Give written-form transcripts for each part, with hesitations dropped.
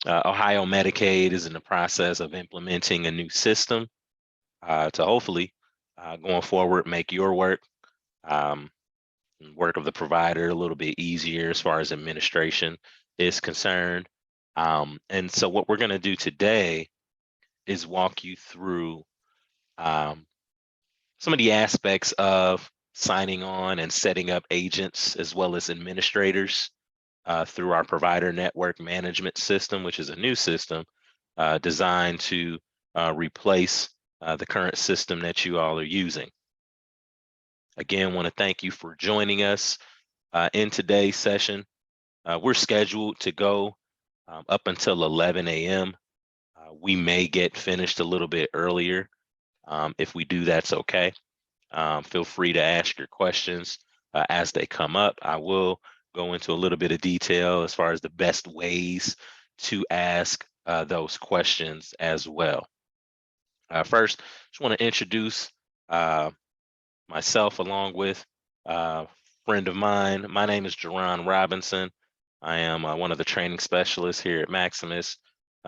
Ohio Medicaid is in the process of implementing a new system to hopefully, going forward, make your work, um, work of the provider a little bit easier as far as administration is concerned. And so what we're going to do today is walk you through um, some of the aspects of signing on and setting up agents as well as administrators through our provider network management system, which is a new system designed to replace the current system that you all are using. Again, want to thank you for joining us in today's session. We're scheduled to go up until 11 a.m. We may get finished a little bit earlier. If we do, that's okay. Feel free to ask your questions as they come up. I will go into a little bit of detail as far as the best ways to ask those questions as well. First, just want to introduce myself along with a friend of mine. My name is Jerron Robinson. I am one of the training specialists here at Maximus.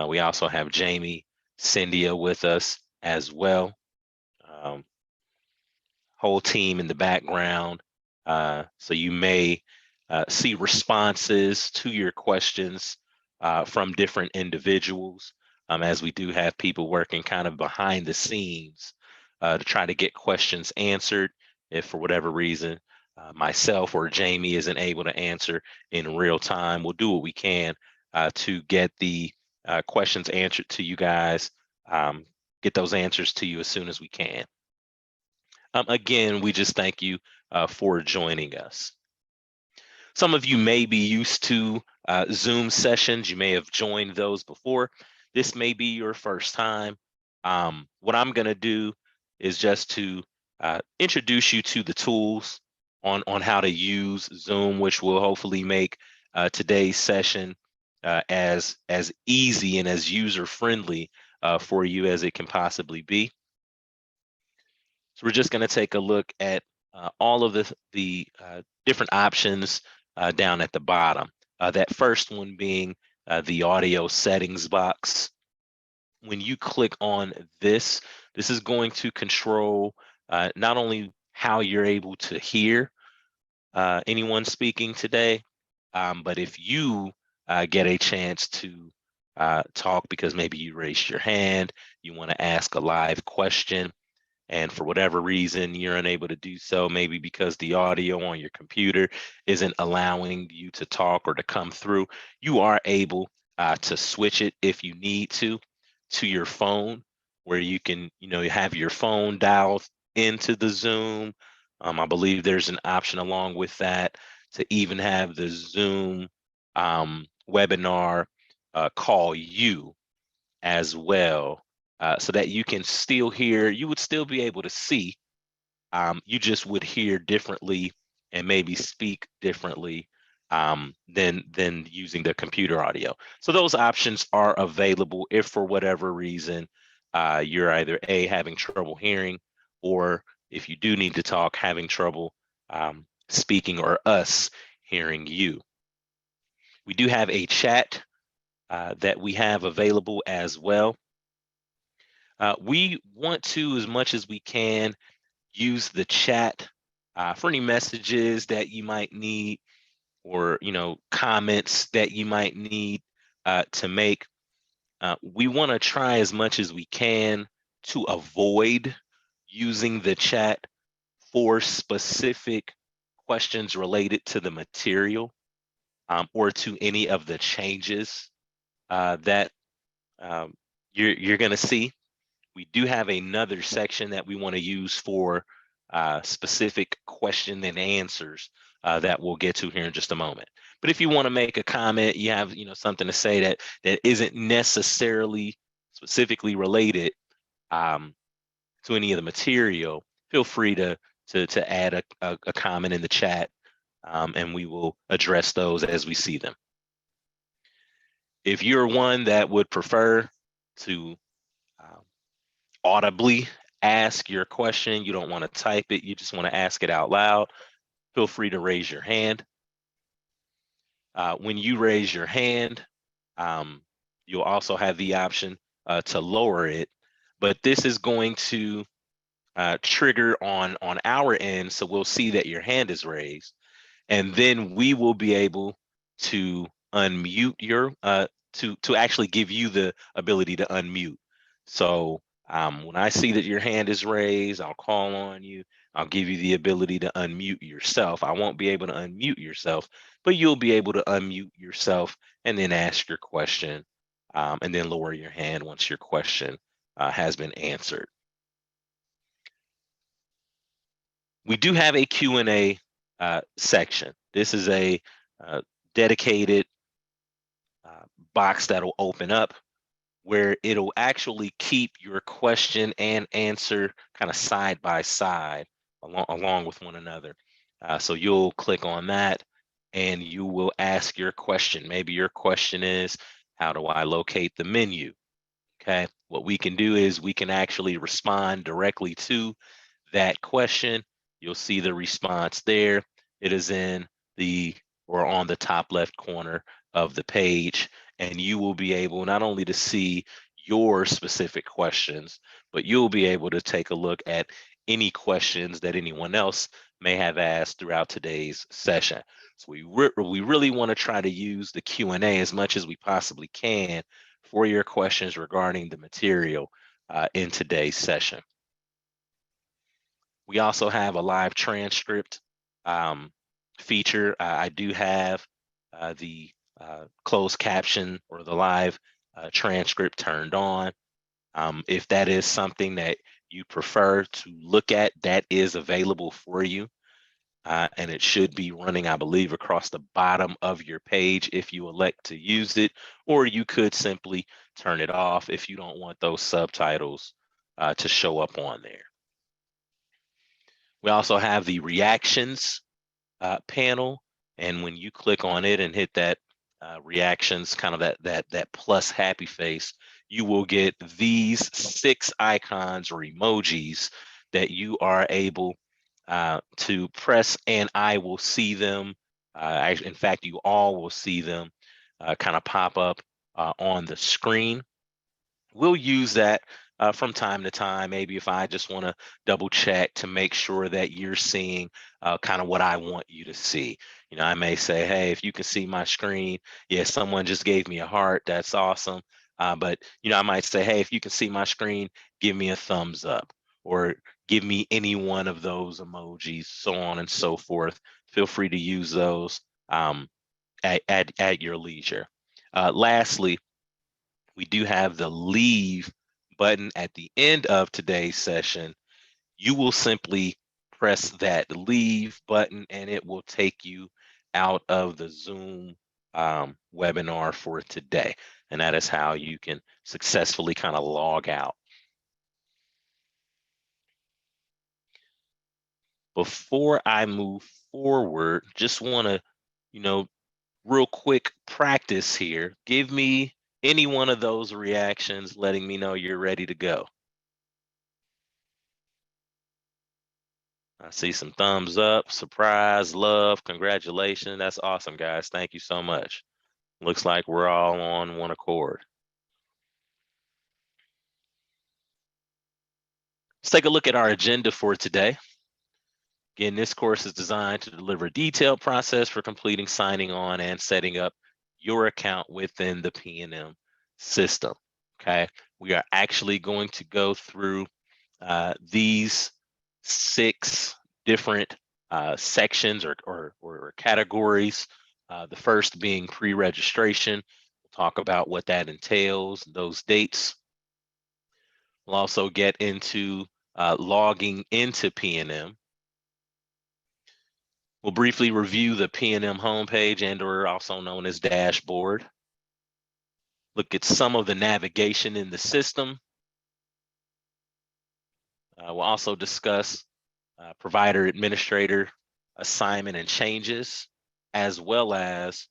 We also have Jamie Cyndia with us as well. Whole team in the background. So you may see responses to your questions from different individuals, as we do have people working kind of behind the scenes to try to get questions answered. If for whatever reason myself or Jamie isn't able to answer in real time, we'll do what we can to get the questions answered to you guys, get those answers to you as soon as we can. Again, we just thank you for joining us. Some of you may be used to Zoom sessions. You may have joined those before. This may be your first time. What I'm going to do is just to introduce you to the tools on how to use Zoom, which will hopefully make today's session as easy and as user-friendly for you as it can possibly be. So we're just going to take a look at all of the different options down at the bottom. That first one being the audio settings box. When you click on this, this is going to control not only how you're able to hear anyone speaking today, but if you get a chance to talk because maybe you raised your hand, you want to ask a live question, and for whatever reason you're unable to do so, maybe because the audio on your computer isn't allowing you to talk or to come through, you are able to switch it if you need to your phone, where you can, you have your phone dialed into the Zoom. I believe there's an option along with that to even have the Zoom webinar call you as well. So that you can still hear, you would still be able to see, you just would hear differently and maybe speak differently than using the computer audio. So those options are available if for whatever reason you're either having trouble hearing, or if you do need to talk, having trouble speaking or us hearing you. We do have a chat that we have available as well. We want to, as much as we can, use the chat for any messages that you might need, or comments that you might need to make. We want to try as much as we can to avoid using the chat for specific questions related to the material or to any of the changes that you're going to see. We do have another section that we want to use for specific question and answers that we'll get to here in just a moment. But if you want to make a comment, you have something to say that isn't necessarily specifically related to any of the material, feel free to add a comment in the chat, and we will address those as we see them. If you're one that would prefer to audibly ask your question, you don't want to type it, you just want to ask it out loud, feel free to raise your hand. When you raise your hand, You'll also have the option to lower it, but this is going to trigger on our end, so we'll see that your hand is raised, and then we will be able to unmute your to actually give you the ability to unmute. So when I see that your hand is raised, I'll call on you. I'll give you the ability to unmute yourself. I won't be able to unmute yourself, but you'll be able to unmute yourself and then ask your question, and then lower your hand once your question has been answered. We do have a Q&A section. This is a dedicated box that'll open up where it'll actually keep your question and answer kind of side by side along with one another. So you'll click on that and you will ask your question. Maybe your question is, how do I locate the menu? Okay, what we can do is we can actually respond directly to that question. You'll see the response there. It is in the or on the top left corner of the page, and you will be able not only to see your specific questions, but you'll be able to take a look at any questions that anyone else may have asked throughout today's session. So we really want to try to use the Q&A as much as we possibly can for your questions regarding the material in today's session. We also have a live transcript feature. I do have the closed caption or the live transcript turned on. If that is something that you prefer to look at, that is available for you. And it should be running, I believe, across the bottom of your page if you elect to use it, or you could simply turn it off if you don't want those subtitles to show up on there. We also have the reactions panel, and when you click on it and hit that reactions, kind of that plus happy face, you will get these 6 icons or emojis that you are able to press, and I will see them. In fact, you all will see them kind of pop up on the screen. We'll use that from time to time, maybe if I just want to double check to make sure that you're seeing kind of what I want you to see. You know, I may say, hey, if you can see my screen, yeah, someone just gave me a heart, that's awesome. But, you know, I might say, hey, if you can see my screen, give me a thumbs up, or give me any one of those emojis, so on and so forth. Feel free to use those at your leisure. Lastly, we do have the leave button at the end of today's session. You will simply press that leave button and it will take you out of the Zoom webinar for today. And that is how you can successfully kind of log out. Before I move forward, just want to, you know, real quick practice here. Give me any one of those reactions letting me know you're ready to go. I see some thumbs up, surprise, love, congratulations. That's awesome, guys. Thank you so much. Looks like we're all on one accord. Let's take a look at our agenda for today. Again, this course is designed to deliver a detailed process for completing, signing on, and setting up your account within the P&M system. Okay, we are actually going to go through these 6 different sections or categories. The first being pre-registration. We'll talk about what that entails, those dates. We'll also get into logging into P&M. We'll briefly review the P&M homepage, and or also known as dashboard. Look at some of the navigation in the system. We'll also discuss provider administrator assignment and changes, as well as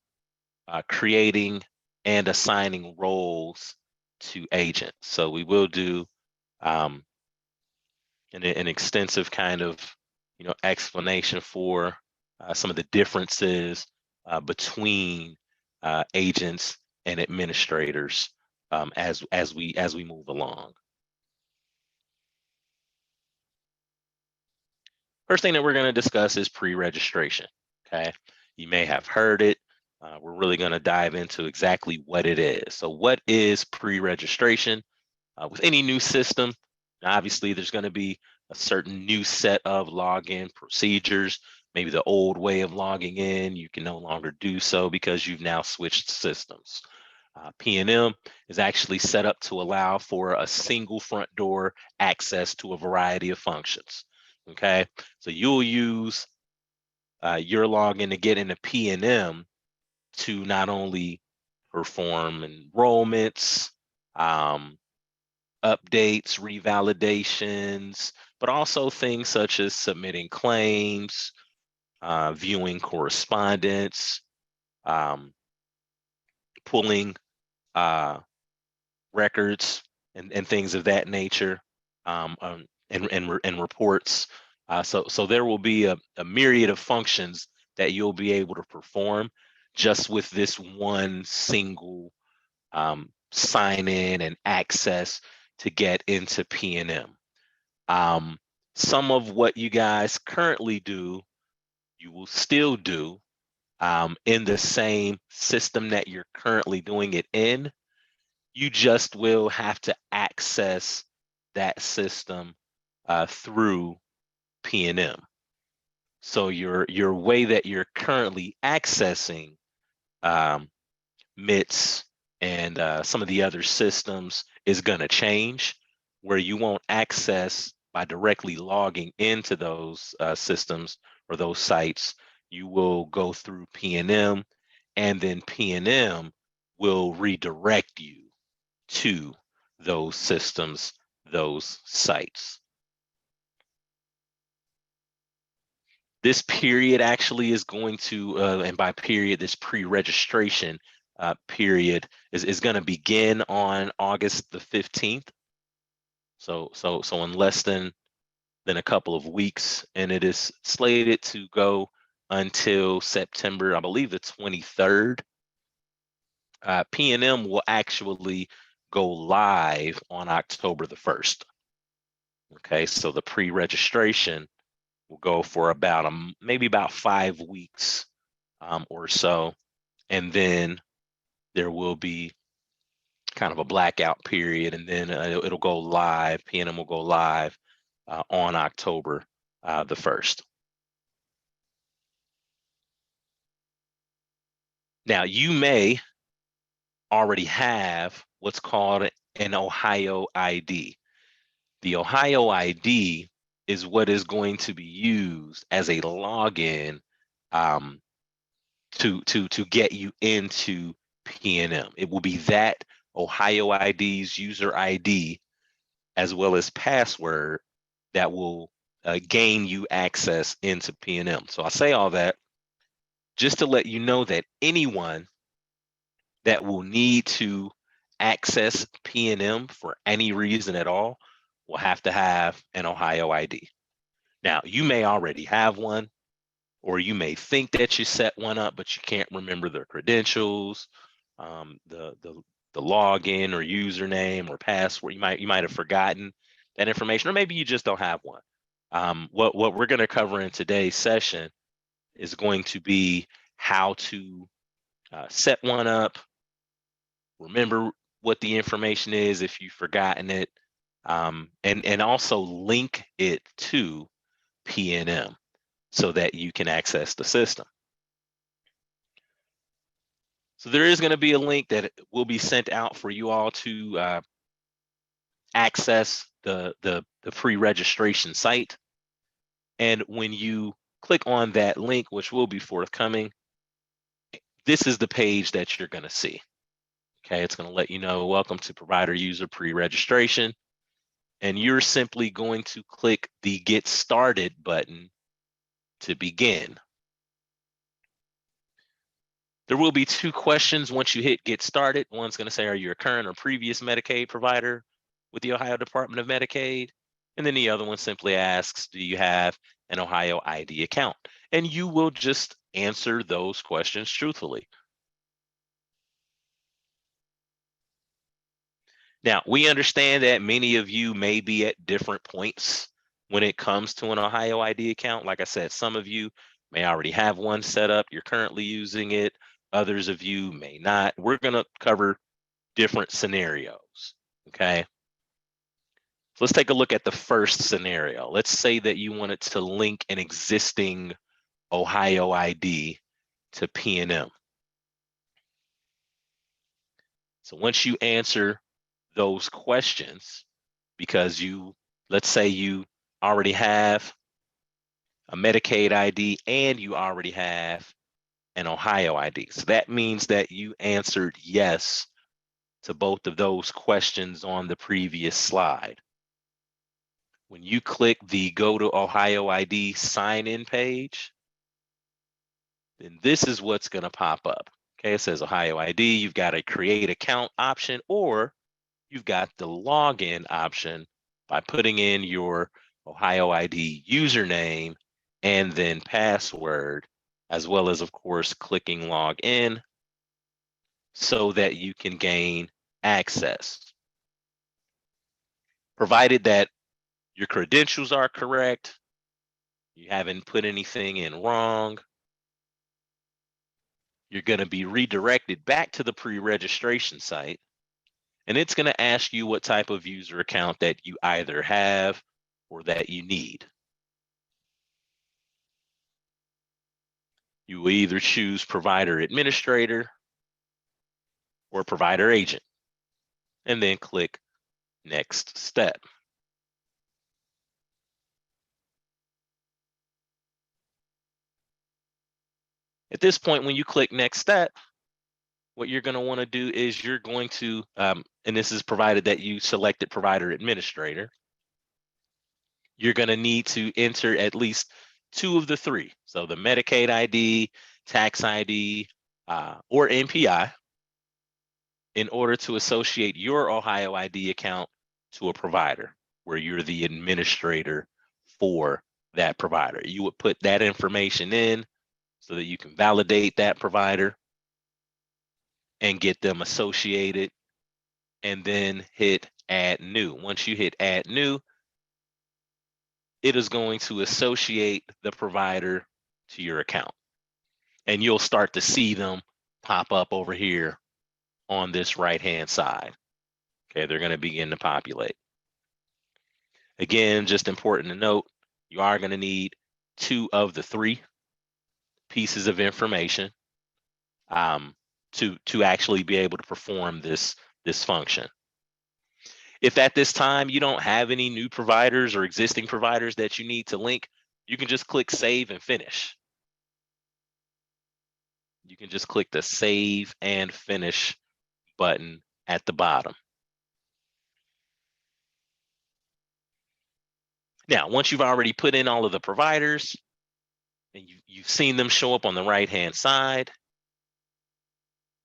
creating and assigning roles to agents. So we will do an extensive kind of, you know, explanation for some of the differences between agents and administrators as we move along. First thing that we're going to discuss is pre-registration. Okay, you may have heard it. We're really going to dive into exactly what it is. So what is pre-registration? With any new system, obviously there's going to be a certain new set of login procedures. Maybe the old way of logging in, you can no longer do so because you've now switched systems. P&M is actually set up to allow for a single front door access to a variety of functions. Okay, so you'll use your login to get into P&M to not only perform enrollments, updates, revalidations, but also things such as submitting claims, viewing correspondence, pulling records and things of that nature, and reports. So there will be a myriad of functions that you'll be able to perform just with this one single sign in and access to get into P&M. Some of what you guys currently do, you will still do in the same system that you're currently doing it in. You just will have to access that system through P&M. So your way that you're currently accessing MITS and some of the other systems is going to change, where you won't access by directly logging into those systems or those sites. You will go through P&M, and then P&M will redirect you to those systems, those sites. This period actually is going to, and by period, this pre-registration period is going to begin on August the 15th. So in less than a couple of weeks, and it is slated to go until September, I believe, the 23rd. P&M will actually go live on October the 1st. Okay, so the pre-registration will go for about maybe about 5 weeks or so, and then there will be kind of a blackout period, and then it'll go live. P&M will go live on October the 1st. Now, you may already have what's called an Ohio ID. The Ohio ID is what is going to be used as a login to get you into P&M. It will be that Ohio ID's user ID as well as password that will gain you access into P&M. So I say all that just to let you know that anyone that will need to access P&M for any reason at all will have to have an Ohio ID. Now, you may already have one, or you may think that you set one up, but you can't remember the credentials, the login or username or password. You might have forgotten that information, or maybe you just don't have one. What we're going to cover in today's session is going to be how to set one up, remember what the information is if you've forgotten it, and also link it to P&M so that you can access the system. So there is going to be a link that will be sent out for you all to access the pre-registration site. And when you click on that link, which will be forthcoming, this is the page that you're going to see. Okay, it's going to let you know, welcome to provider user pre-registration. And you're simply going to click the Get Started button to begin. There will be 2 questions once you hit Get Started. One's going to say, are you a current or previous Medicaid provider with the Ohio Department of Medicaid? And then the other one simply asks, do you have an Ohio ID account? And you will just answer those questions truthfully. Now, we understand that many of you may be at different points when it comes to an Ohio ID account. Like I said, some of you may already have one set up. You're currently using it. Others of you may not. We're going to cover different scenarios, okay? So let's take a look at the first scenario. Let's say that you wanted to link an existing Ohio ID to PNM. So once you answer those questions, because let's say you already have a Medicaid ID and you already have an Ohio ID. So that means that you answered yes to both of those questions on the previous slide. When you click the Go to Ohio ID sign in page, then this is what's going to pop up. Okay, it says Ohio ID. You've got a create account option, or you've got the login option by putting in your Ohio ID username and then password, as well as, of course, clicking log in so that you can gain access. Provided that your credentials are correct, you haven't put anything in wrong, you're going to be redirected back to the pre-registration site, and it's going to ask you what type of user account that you either have or that you need. You will either choose provider administrator or provider agent, and then click next step. At this point, when you click next step, what you're going to want to do is you're going to, and this is provided that you selected provider administrator, you're going to need to enter at least two of the three. So the Medicaid ID, tax ID, or MPI in order to associate your Ohio ID account to a provider where you're the administrator for that provider. You would put that information in so that you can validate that provider and get them associated, and then hit add new. Once you hit add new, it is going to associate the provider to your account. And you'll start to see them pop up over here on this right-hand side. Okay, they're going to begin to populate. Again, just important to note, you are going to need two of the three pieces of information to actually be able to perform this function. If at this time you don't have any new providers or existing providers that you need to link, you can just click save and finish. You can just click the save and finish button at the bottom. Now, once you've already put in all of the providers and you've seen them show up on the right-hand side,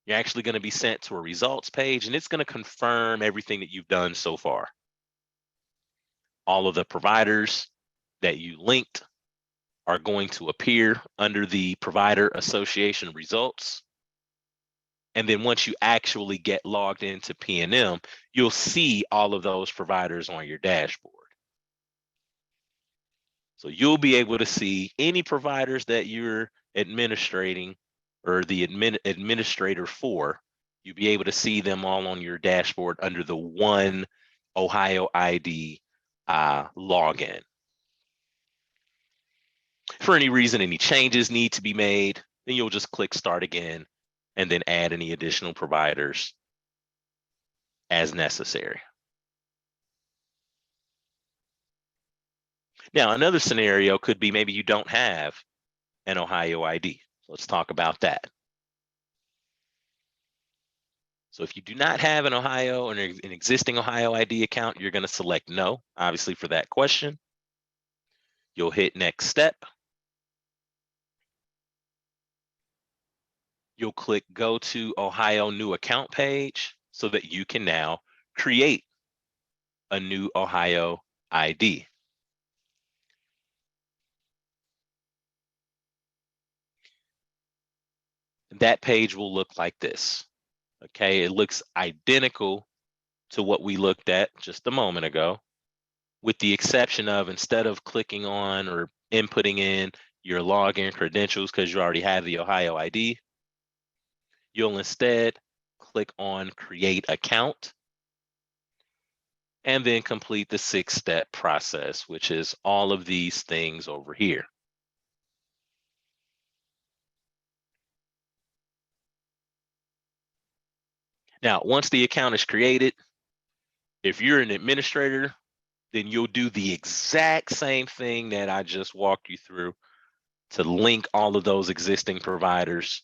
you're actually going to be sent to a results page, and it's going to confirm everything that you've done so far. All of the providers that you linked are going to appear under the provider association results. And then once you actually get logged into PNM, you'll see all of those providers on your dashboard. So you'll be able to see any providers that you're administrating or the administrator for. You'll be able to see them all on your dashboard under the one Ohio ID login. For any reason, any changes need to be made, then you'll just click start again and then add any additional providers as necessary. Now, another scenario could be maybe you don't have an Ohio ID. Let's talk about that. So if you do not have an Ohio or an existing Ohio ID account, you're going to select no, obviously, for that question. You'll hit next step. You'll click go to Ohio new account page so that you can now create a new Ohio ID. That page will look like this. Okay, it looks identical to what we looked at just a moment ago, with the exception of instead of clicking on or inputting in your login credentials because you already have the Ohio ID, you'll instead click on Create Account and then complete the 6-step process, which is all of these things over here. Now, once the account is created, if you're an administrator, then you'll do the exact same thing that I just walked you through to link all of those existing providers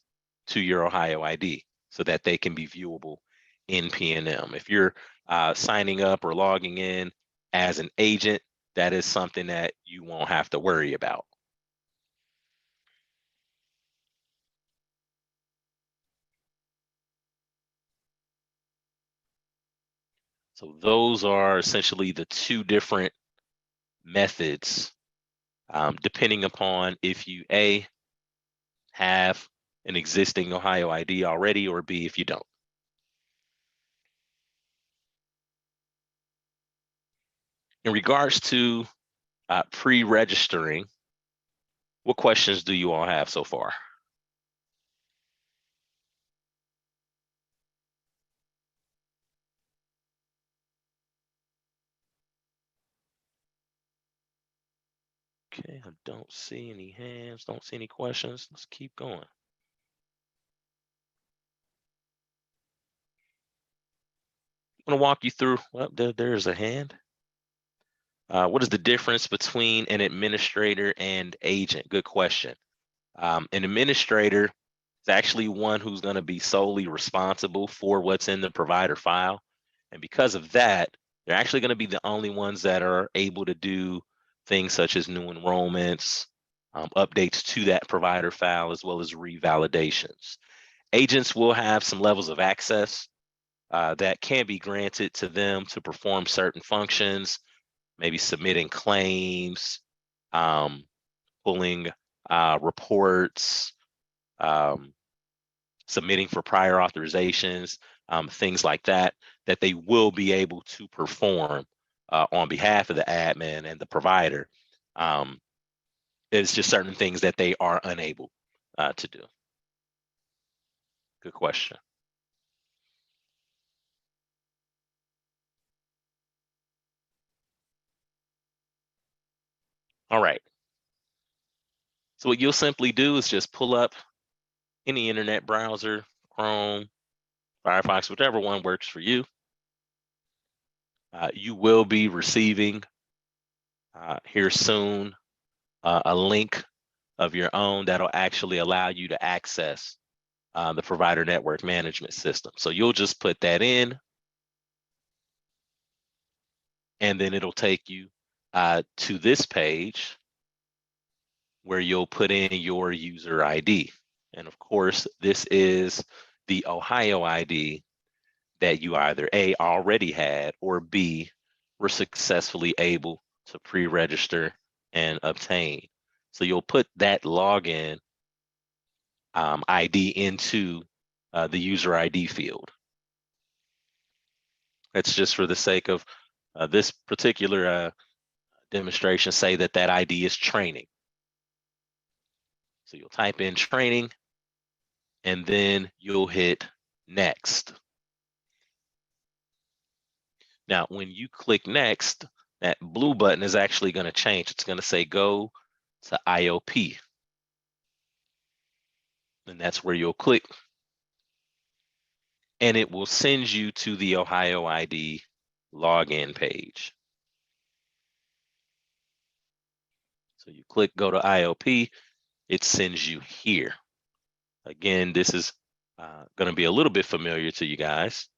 to your Ohio ID so that they can be viewable in PNM. If you're signing up or logging in as an agent, that is something that you won't have to worry about. So those are essentially the two different methods, depending upon if you A, have an existing Ohio ID already, or B, if you don't. In regards to pre-registering, what questions do you all have so far? Okay, I don't see any hands, don't see any questions. Let's keep going. I'm gonna walk you through, well, there's a hand. What is the difference between an administrator and agent? Good question. An administrator is actually one who's gonna be solely responsible for what's in the provider file. And because of that, they're actually gonna be the only ones that are able to do things such as new enrollments, updates to that provider file, as well as revalidations. Agents will have some levels of access that can be granted to them to perform certain functions, maybe submitting claims, um, pulling reports, um, submitting for prior authorizations, things like that, that they will be able to perform on behalf of the admin and the provider. It's just certain things that they are unable to do. Good question. All right. So what you'll simply do is just pull up any internet browser, Chrome, Firefox, whichever one works for you. You will be receiving here soon a link of your own that'll actually allow you to access the provider network management system. So you'll just put that in, and then it'll take you to this page where you'll put in your user ID. And of course, this is the Ohio ID that you either A, already had, or B, were successfully able to pre-register and obtain. So you'll put that login ID into the user ID field. That's just for the sake of this particular demonstration, say that that ID is training. So you'll type in training, and then you'll hit next. Now, when you click next, that blue button is actually going to change. It's going to say go to IOP. And that's where you'll click. And it will send you to the Ohio ID login page. So you click go to IOP, it sends you here. Again, this is going to be a little bit familiar to you guys.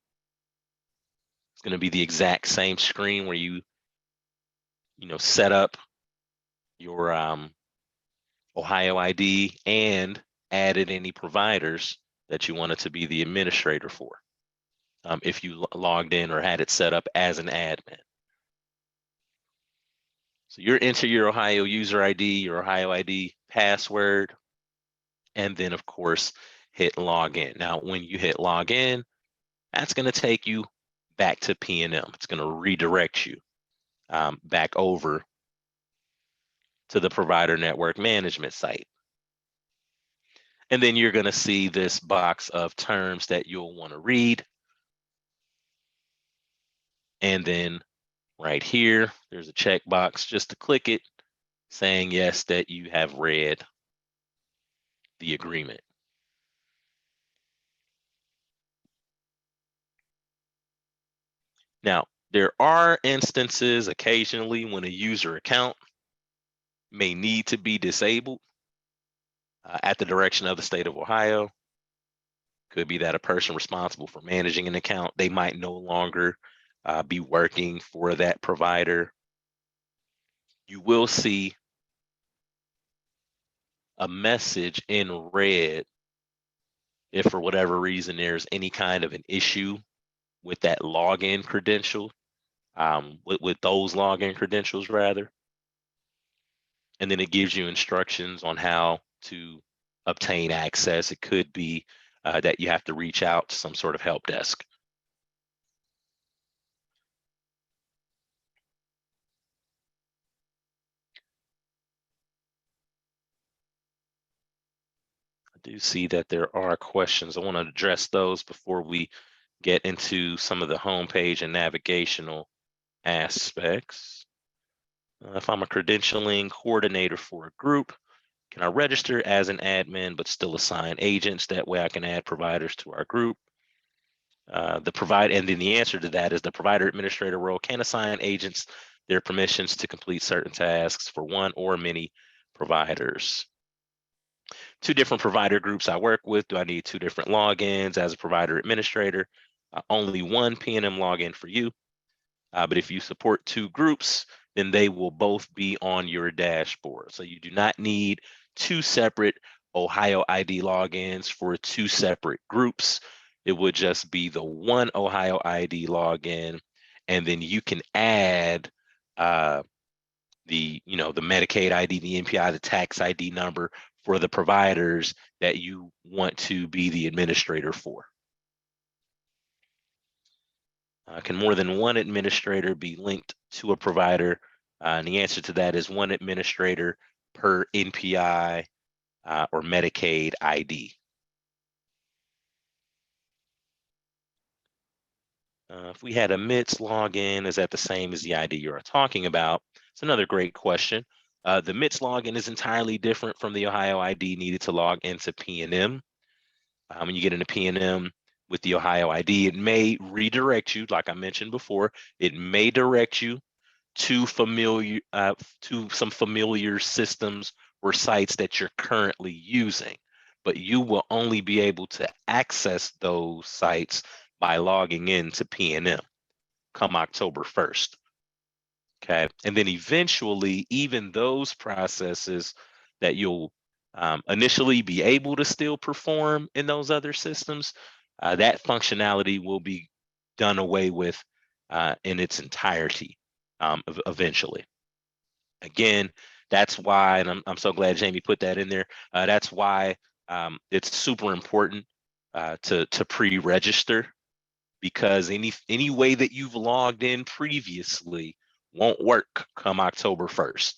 It's going to be the exact same screen where you set up your Ohio ID and added any providers that you wanted to be the administrator for, if you logged in or had it set up as an admin. So you're enter your Ohio user ID, your Ohio ID password, and then of course hit login. Now, when you hit login, that's going to take you back to P&M. It's going to redirect you back over to the provider network management site. And then you're going to see this box of terms that you'll want to read. And then right here, there's a checkbox just to click it, saying yes, that you have read the agreement. Now, there are instances occasionally when a user account may need to be disabled at the direction of the state of Ohio. Could be that a person responsible for managing an account, they might no longer be working for that provider. You will see a message in red if for whatever reason there's any kind of an issue with that login credential, with those login credentials rather. And then it gives you instructions on how to obtain access. It could be that you have to reach out to some sort of help desk. I do see that there are questions. I want to address those before we get into some of the homepage and navigational aspects. If I'm a credentialing coordinator for a group, can I register as an admin but still assign agents? That way I can add providers to our group. And then the answer to that is the provider administrator role can assign agents their permissions to complete certain tasks for one or many providers. Two different provider groups I work with. Do I need two different logins as a provider administrator? Only one P&M login for you. But if you support two groups, then they will both be on your dashboard. So you do not need two separate Ohio ID logins for two separate groups. It would just be the one Ohio ID login, and then you can add the Medicaid ID, the NPI, the tax ID number for the providers that you want to be the administrator for. Can more than one administrator be linked to a provider? And the answer to that is one administrator per NPI or Medicaid ID. If we had a MITS login, is that the same as the ID you're talking about? It's another great question. The MITS login is entirely different from the Ohio ID needed to log into P&M. When you get into P&M with the Ohio ID, it may redirect you, like I mentioned before, it may direct you to some familiar systems or sites that you're currently using, but you will only be able to access those sites by logging into P&M come October 1st. Okay, and then eventually, even those processes that you'll initially be able to still perform in those other systems, that functionality will be done away with in its entirety eventually. Again, that's why, and I'm so glad Jamie put that in there. That's why it's super important to pre-register, because any way that you've logged in previously won't work come October 1st.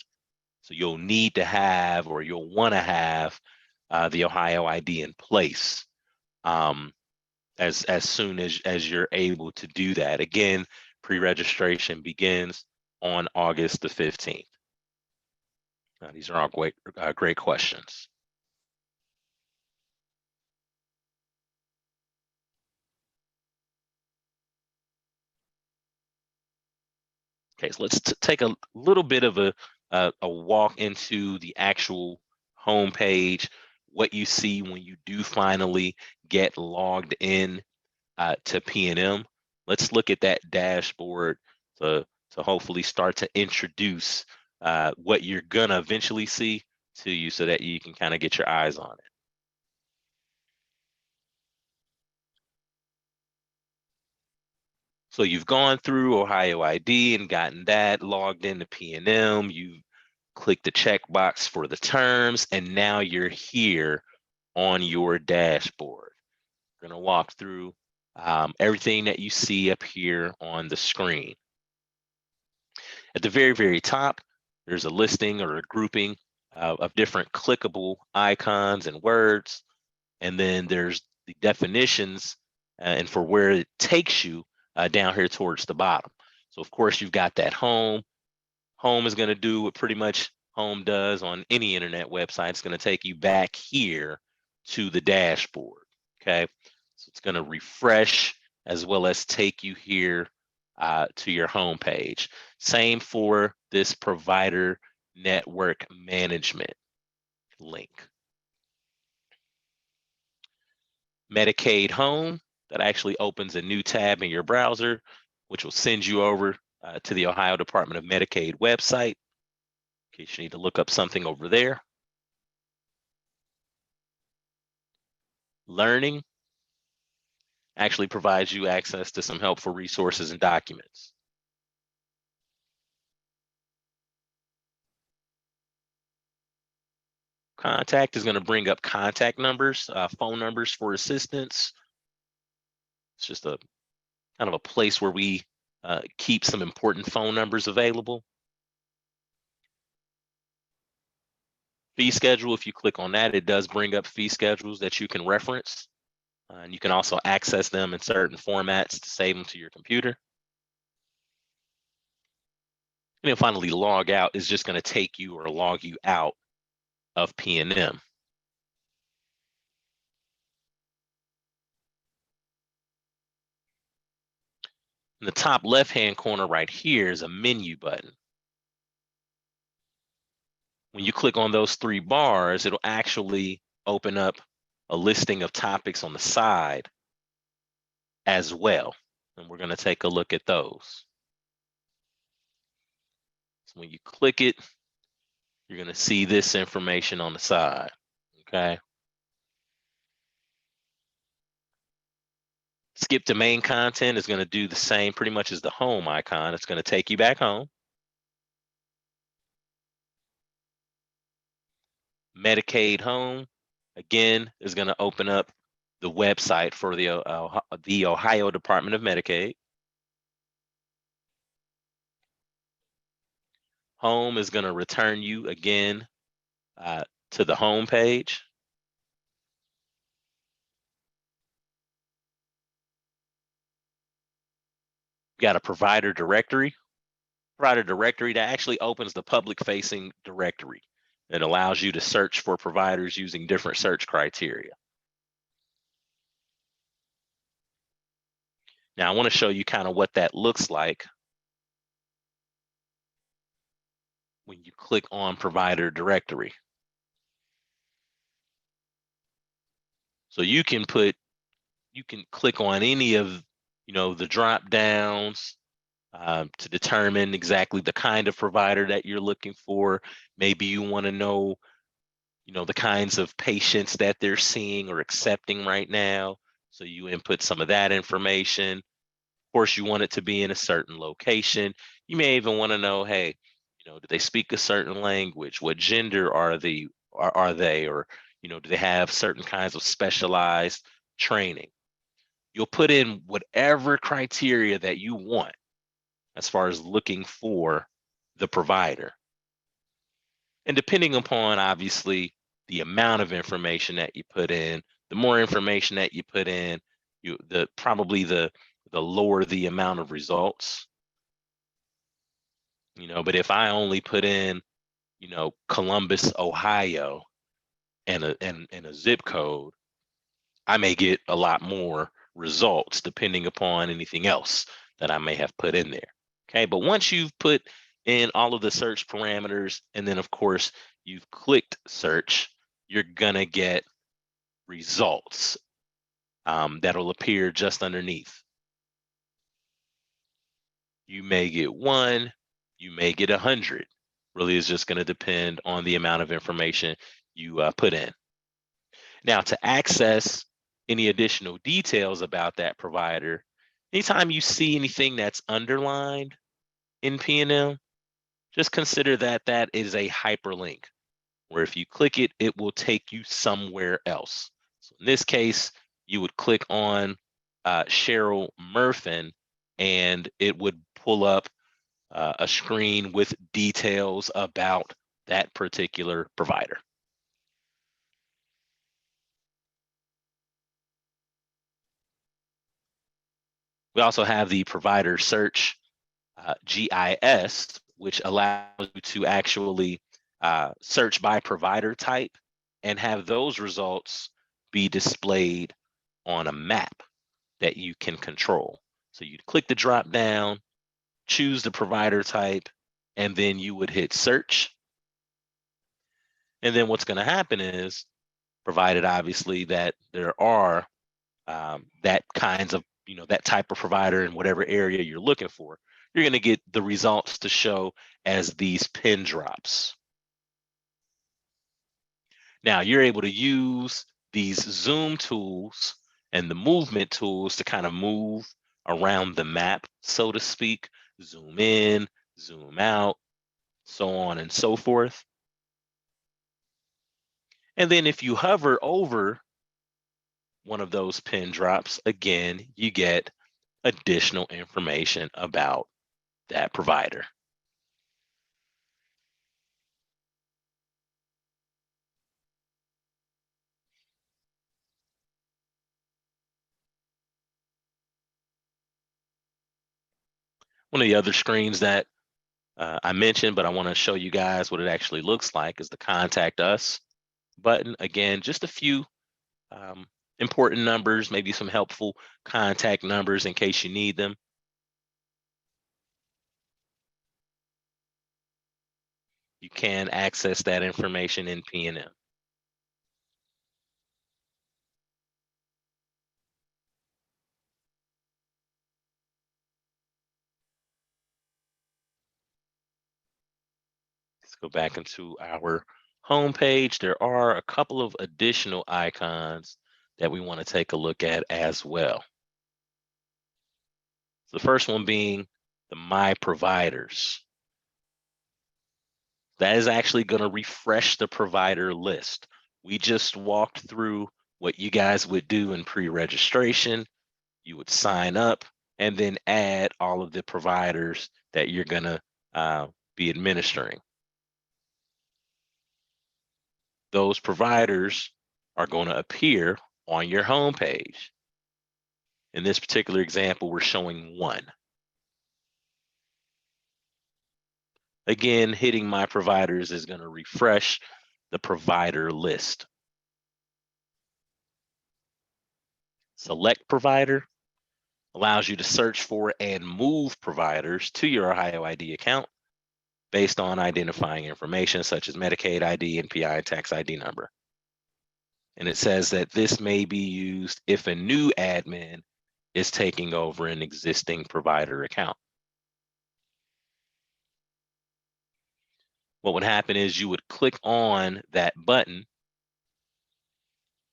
So you'll need to have, or you'll want to have the Ohio ID in place as soon as you're able to do that. Again, pre-registration begins on August the 15th. Now, these are all great questions. Okay, so let's take a little bit of a walk into the actual homepage, what you see when you do finally get logged in to P&M. Let's look at that dashboard to hopefully start to introduce what you're gonna eventually see to you so that you can kind of get your eyes on it. So you've gone through Ohio ID and gotten that, logged into P&M, you click the checkbox for the terms, and now you're here on your dashboard. We're gonna walk through everything that you see up here on the screen. At the very, very top, there's a listing or a grouping of different clickable icons and words. And then there's the definitions and for where it takes you down here towards the bottom. So of course you've got that home. Home is going to do what pretty much home does on any internet website. It's going to take you back here to the dashboard. Okay, so it's going to refresh as well as take you here to your home page. Same for this provider network management link. Medicaid Home, that actually opens a new tab in your browser, which will send you over to the Ohio Department of Medicaid website in case you need to look up something over there. Learning actually provides you access to some helpful resources and documents. Contact is going to bring up contact numbers, phone numbers for assistance. It's just a kind of a place where we keep some important phone numbers available. Fee schedule, if you click on that, it does bring up fee schedules that you can reference. And you can also access them in certain formats to save them to your computer. And then finally, log out is just going to take you or log you out of PNM. In the top left-hand corner right here is a menu button. When you click on those three bars, it'll actually open up a listing of topics on the side as well. And we're going to take a look at those. So when you click it, you're going to see this information on the side. Okay. Skip to main content is going to do the same pretty much as the home icon. It's going to take you back home. Medicaid Home, again, is going to open up the website for the Ohio Department of Medicaid. Home is going to return you again to the home page. You got a provider directory. Provider directory that actually opens the public facing directory. It allows you to search for providers using different search criteria. Now I want to show you kind of what that looks like when you click on provider directory. So you can click on any of the drop downs to determine exactly the kind of provider that you're looking for. Maybe you want to know the kinds of patients that they're seeing or accepting right now. So you input some of that information. Of course, you want it to be in a certain location. You may even want to know, hey, do they speak a certain language? What gender are they? Or do they have certain kinds of specialized training? You'll put in whatever criteria that you want as far as looking for the provider. And depending upon, obviously, the amount of information that you put in, the more information that you put in, probably the lower the amount of results. But if I only put in, Columbus, Ohio, and a zip code, I may get a lot more results depending upon anything else that I may have put in there. Okay, but once you've put in all of the search parameters, and then of course you've clicked search, you're gonna get results that'll appear just underneath. You may get 1, you may get 100. Really is just gonna depend on the amount of information you put in. Now, to access any additional details about that provider, anytime you see anything that's underlined in PNM, just consider that that is a hyperlink, where if you click it, it will take you somewhere else. So in this case, you would click on Cheryl Murfin, and it would pull up a screen with details about that particular provider. We also have the provider search GIS, which allows you to actually search by provider type and have those results be displayed on a map that you can control. So you'd click the drop down, choose the provider type, and then you would hit search. And then what's going to happen is, provided obviously that there are that kinds of, that type of provider in whatever area you're looking for, you're going to get the results to show as these pin drops. Now you're able to use these zoom tools and the movement tools to kind of move around the map, so to speak, zoom in, zoom out, so on and so forth. And then if you hover over one of those pin drops, again, you get additional information about that provider. One of the other screens that I mentioned, but I want to show you guys what it actually looks like, is the Contact Us button. Again, just a few important numbers, maybe some helpful contact numbers in case you need them. You can access that information in P&M. Let's go back into our home page. There are a couple of additional icons that we want to take a look at as well. So the first one being the My Providers. That is actually going to refresh the provider list. We just walked through what you guys would do in pre-registration. You would sign up and then add all of the providers that you're going to be administering. Those providers are going to appear on your home page. In this particular example, we're showing one. Again, hitting My Providers is going to refresh the provider list. Select Provider allows you to search for and move providers to your Ohio ID account based on identifying information such as Medicaid ID, NPI, and tax ID number. And it says that this may be used if a new admin is taking over an existing provider account. What would happen is you would click on that button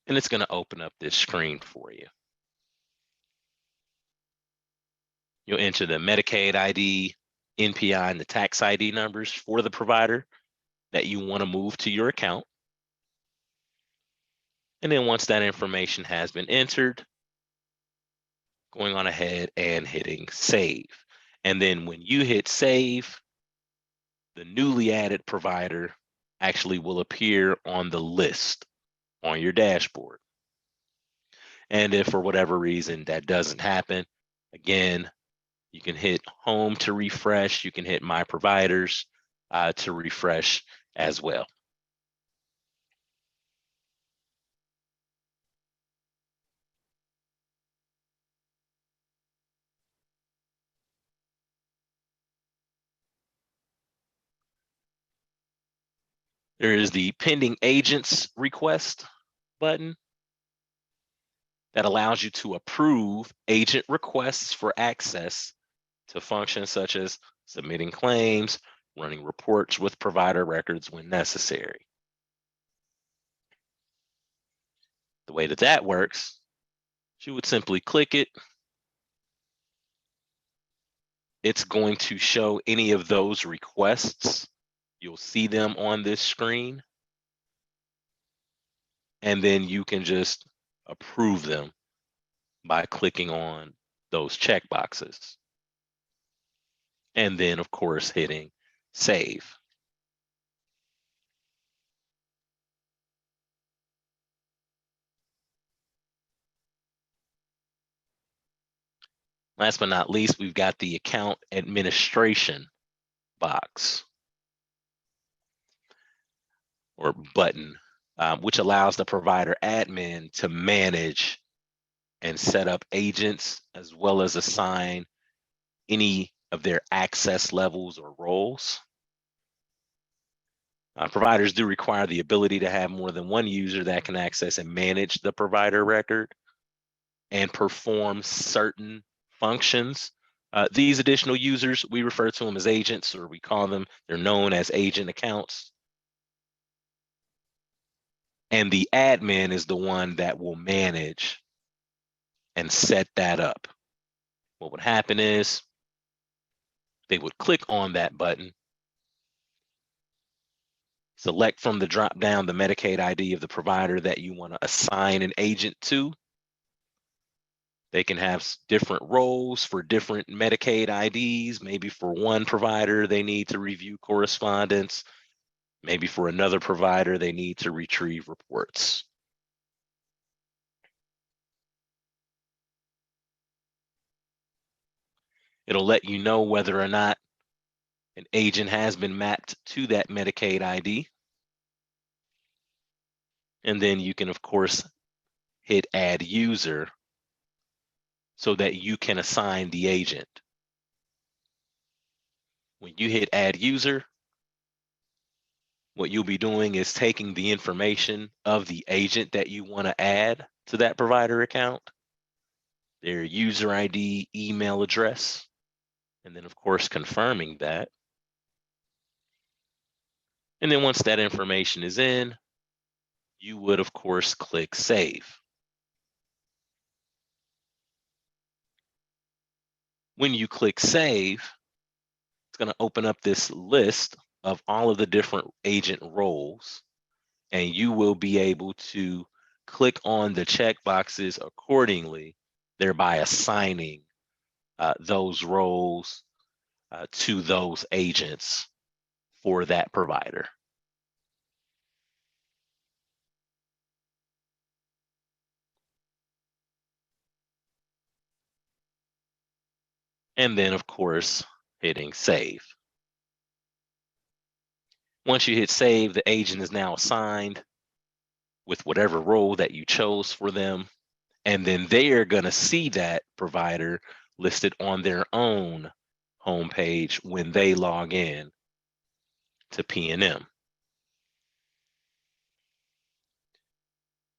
and it's going to open up this screen for you. You'll enter the Medicaid ID, NPI, and the tax ID numbers for the provider that you want to move to your account. And then once that information has been entered, going on ahead and hitting save. And then when you hit save, the newly added provider actually will appear on the list on your dashboard. And if for whatever reason that doesn't happen, again, you can hit home to refresh. You can hit My Providers to refresh as well. There is the pending agents request button that allows you to approve agent requests for access to functions such as submitting claims, running reports with provider records when necessary. The way that that works, you would simply click it. It's going to show any of those requests. You'll see them on this screen. And then you can just approve them by clicking on those checkboxes. And then, of course, hitting save. Last but not least, we've got the account administration box or button, which allows the provider admin to manage and set up agents as well as assign any of their access levels or roles. Providers do require the ability to have more than one user that can access and manage the provider record and perform certain functions. These additional users, we refer to them as agents, or we call them, they're known as agent accounts. And the admin is the one that will manage and set that up. What would happen is they would click on that button, select from the drop down the Medicaid ID of the provider that you want to assign an agent to. They can have different roles for different Medicaid IDs. Maybe for one provider, they need to review correspondence. Maybe for another provider, they need to retrieve reports. It'll let you know whether or not an agent has been mapped to that Medicaid ID. And then you can, of course, hit add user so that you can assign the agent. When you hit add user, what you'll be doing is taking the information of the agent that you want to add to that provider account, their user ID, email address, and then of course confirming that. And then once that information is in, you would of course click save. When you click save, it's going to open up this list of all of the different agent roles, and you will be able to click on the checkboxes accordingly, thereby assigning those roles to those agents for that provider. And then, of course, hitting save. Once you hit save, the agent is now assigned with whatever role that you chose for them. And then they are going to see that provider listed on their own homepage when they log in to PNM.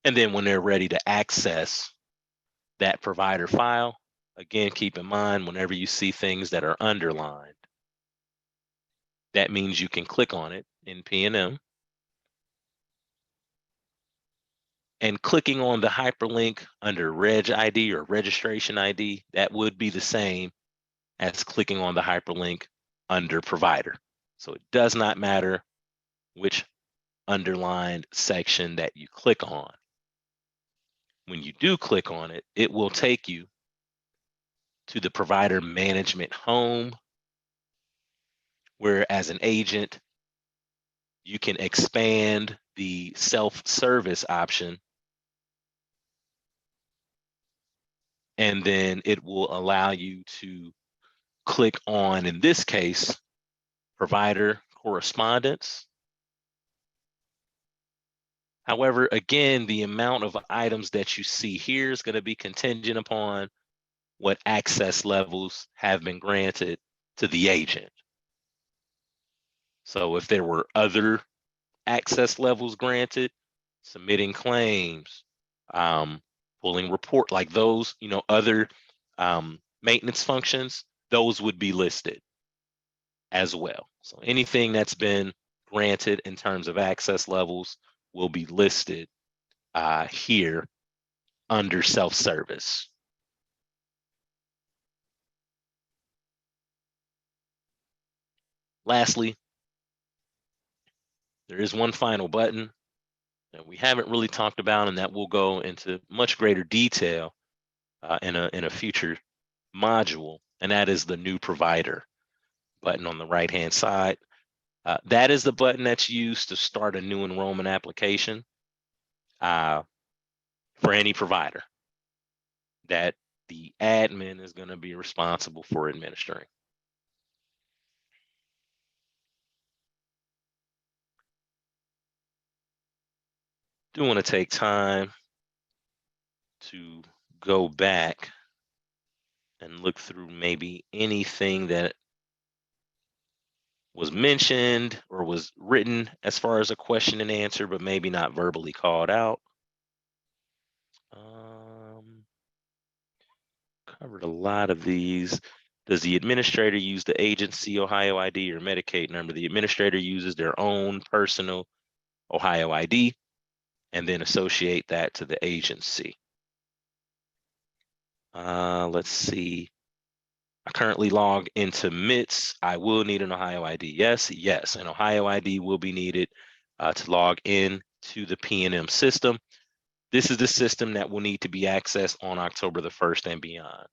And then when they're ready to access that provider file, again, keep in mind, whenever you see things that are underlined, that means you can click on it in PNM. And clicking on the hyperlink under Reg ID or registration ID, that would be the same as clicking on the hyperlink under provider. So it does not matter which underlined section that you click on. When you do click on it, it will take you to the provider management home, where as an agent, you can expand the self-service option, and then it will allow you to click on, in this case, provider correspondence. However, again, the amount of items that you see here is going to be contingent upon what access levels have been granted to the agent. So if there were other access levels granted, submitting claims, pulling report, like those, other maintenance functions, those would be listed as well. So anything that's been granted in terms of access levels will be listed here under self-service. Lastly, there is one final button that we haven't really talked about, and that will go into much greater detail in a future module, and that is the new provider button on the right-hand side. That is the button that's used to start a new enrollment application for any provider that the admin is going to be responsible for administering. Do want to take time to go back and look through maybe anything that was mentioned or was written as far as a question and answer, but maybe not verbally called out. Covered a lot of these. Does the administrator use the agency Ohio ID or Medicaid number? The administrator uses their own personal Ohio ID and then associate that to the agency. Let's see. I currently log into MITS. I will need an Ohio ID. Yes, an Ohio ID will be needed to log in to the P&M system. This is the system that will need to be accessed on October the 1st and beyond.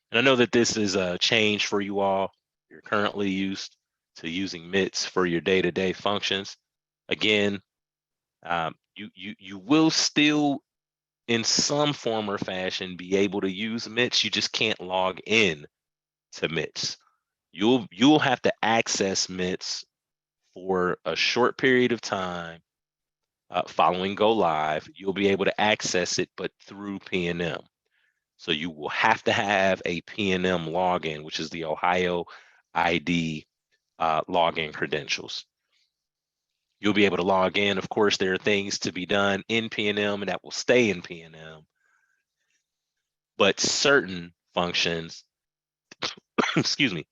And I know that this is a change for you all. You're currently used to using MITS for your day-to-day functions. Again, you will still, in some form or fashion, be able to use MITS. You just can't log in to MITS. You'll have to access MITS for a short period of time following go live. You'll be able to access it, but through P&M. So you will have to have a P&M login, which is the Ohio ID login credentials. You'll be able to log in. Of course, there are things to be done in P&M and that will stay in P&M, but certain functions, excuse me,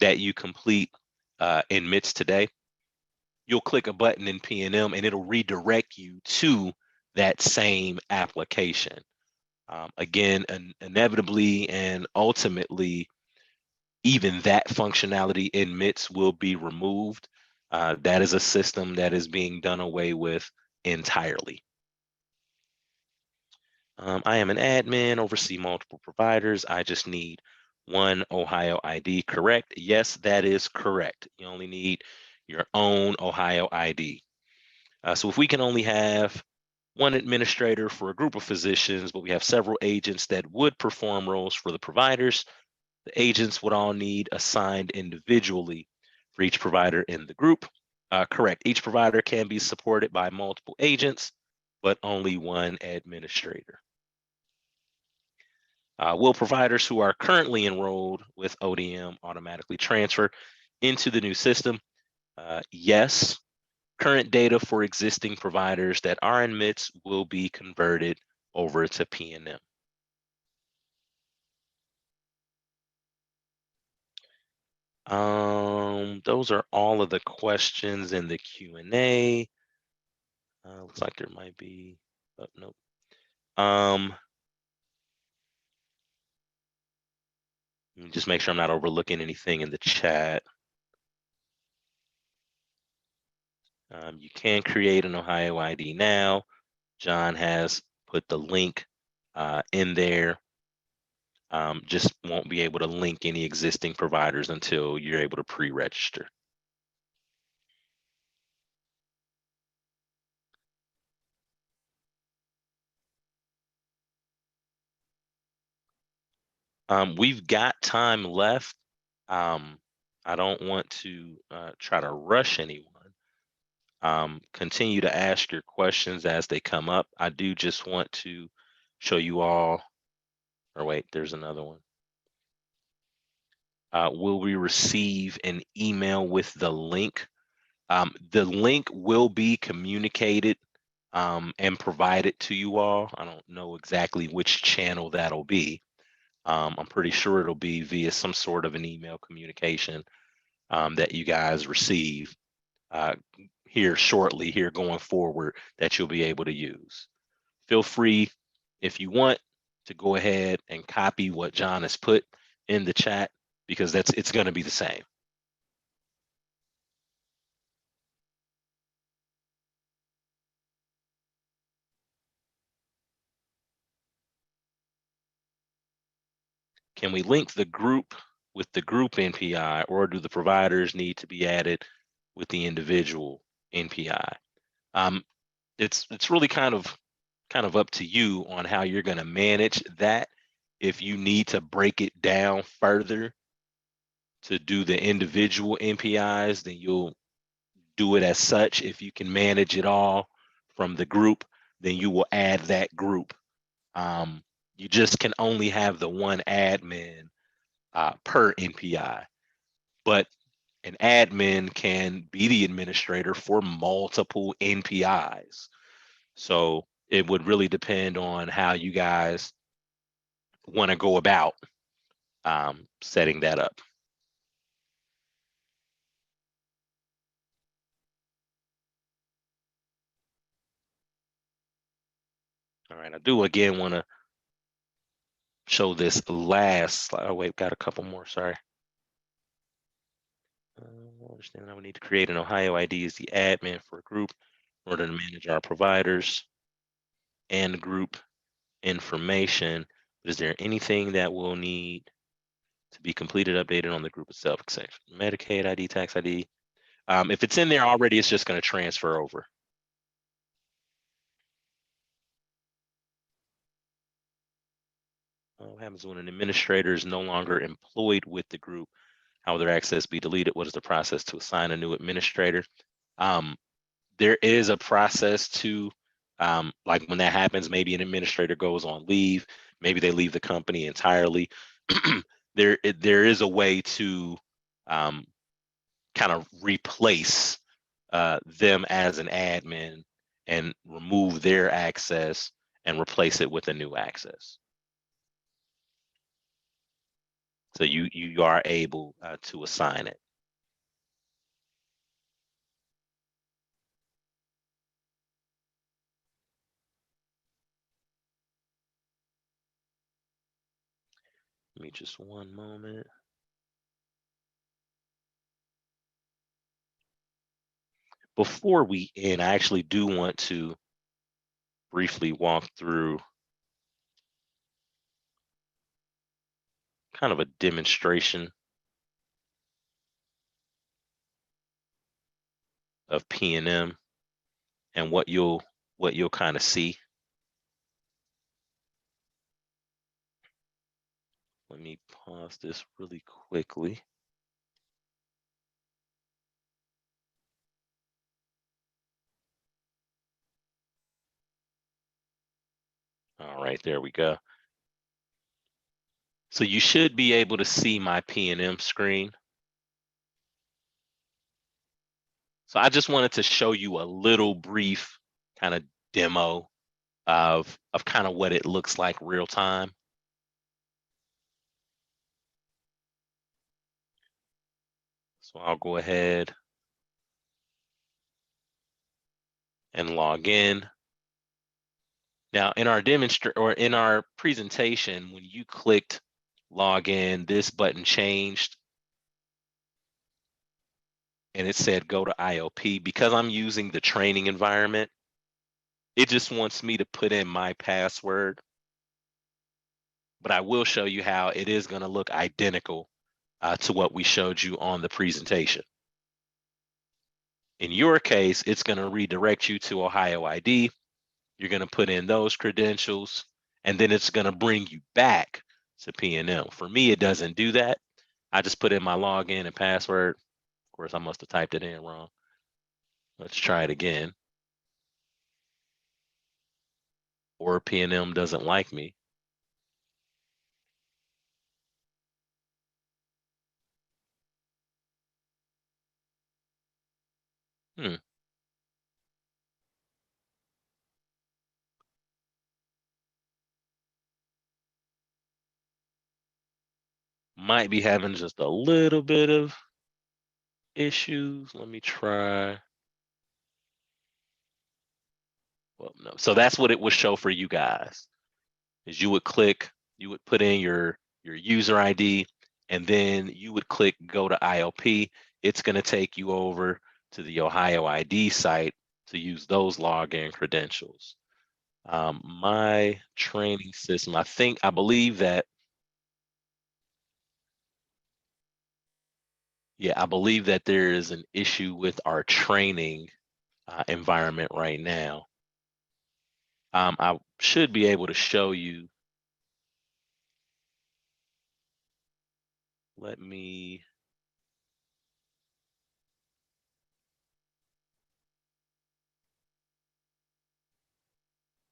that you complete in MITS today, you'll click a button in P&M and it'll redirect you to that same application. Again, inevitably and ultimately, even that functionality in MITS will be removed. That is a system that is being done away with entirely. I am an admin, oversee multiple providers. I just need one Ohio ID, correct? Yes, that is correct. You only need your own Ohio ID. So if we can only have one administrator for a group of physicians, but we have several agents that would perform roles for the providers, the agents would all need assigned individually for each provider in the group. Correct. Each provider can be supported by multiple agents, but only one administrator. Will providers who are currently enrolled with ODM automatically transfer into the new system? Yes. Current data for existing providers that are in MITS will be converted over to P&M. Those are all of the questions in the Q&A. Looks like there might be, oh, nope. Let me just make sure I'm not overlooking anything in the chat. You can create an Ohio ID now. John has put the link in there. Just won't be able to link any existing providers until you're able to pre-register. We've got time left. I don't want to try to rush anyone. Continue to ask your questions as they come up. I do just want to show you all, or wait, there's another one. Will we receive an email with the link? The link will be communicated and provided to you all. I don't know exactly which channel that'll be. I'm pretty sure it'll be via some sort of an email communication that you guys receive here shortly, here going forward, that you'll be able to use. Feel free, if you want, to go ahead and copy what John has put in the chat, because it's going to be the same. can we link the group with the group NPI, or do the providers need to be added with the individual NPI? It's really kind of up to you on how you're going to manage that. If you need to break it down further to do the individual NPIs, then you'll do it as such. If you can manage it all from the group, then you will add that group. You just can only have the one admin per NPI, but an admin can be the administrator for multiple NPIs. So it would really depend on how you guys want to go about setting that up. All right, I do again want to show this last slide. Oh, wait, got a couple more, sorry. Understand that we need to create an Ohio ID as the admin for a group in order to manage our providers and group information. Is there anything that will need to be completed, updated on the group itself, except Medicaid ID, tax ID? If it's in there already, it's just going to transfer over. What happens when an administrator is no longer employed with the group? How will their access be deleted? What is the process to assign a new administrator? There is a process to, like when that happens, maybe an administrator goes on leave, maybe they leave the company entirely. There is a way to kind of replace them as an admin and remove their access and replace it with a new access. So you are able to assign it. Give me just one moment. Before we end, I actually do want to briefly walk through kind of a demonstration of P&M and what you'll kind of see. Let me pause this really quickly. All right, there we go. So you should be able to see my P&M screen. So I just wanted to show you a little brief kind of demo of kind of what it looks like real time. So I'll go ahead and log in. Now in our in our presentation, when you clicked log in, this button changed and it said go to IOP. Because I'm using the training environment, it just wants me to put in my password. But I will show you how it is going to look identical to what we showed you on the presentation. In your case, it's going to redirect you to Ohio ID. You're going to put in those credentials, and then it's going to bring you back to P&M. For me, it doesn't do that. I just put in my login and password. Of course, I must have typed it in wrong. Let's try it again. Or P&M doesn't like me. Might be having just a little bit of issues. Let me try. Well, no. So that's what it would show for you guys. Is you would click, you would put in your user ID, and then you would click go to IOP. It's going to take you over to the Ohio ID site to use those login credentials. My training system, I believe that Yeah, I believe that there is an issue with our training environment right now. I should be able to show you. Let me.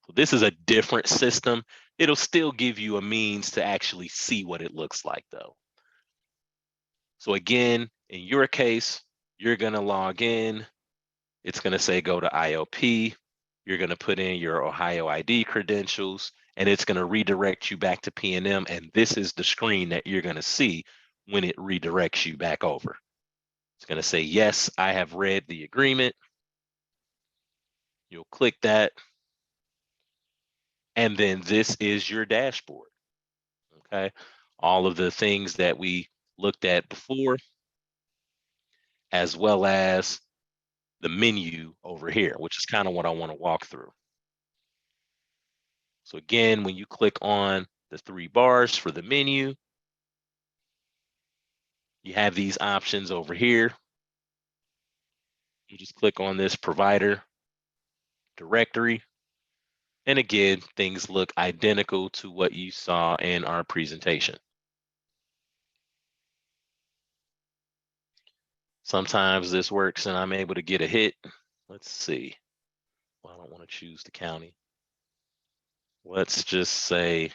So this is a different system. It'll still give you a means to actually see what it looks like though. So again, in your case, you're gonna log in. It's gonna say go to IOP. You're gonna put in your Ohio ID credentials, and it's gonna redirect you back to PNM. And this is the screen that you're gonna see when it redirects you back over. It's gonna say, yes, I have read the agreement. You'll click that. And then this is your dashboard. Okay. All of the things that we looked at before, as well as the menu over here, which is kind of what I want to walk through. So again, when you click on the 3 bars for the menu, you have these options over here. You just click on this provider directory. And again, things look identical to what you saw in our presentation. Sometimes this works and I'm able to get a hit. Let's see. Well, I don't want to choose the county. Let's just say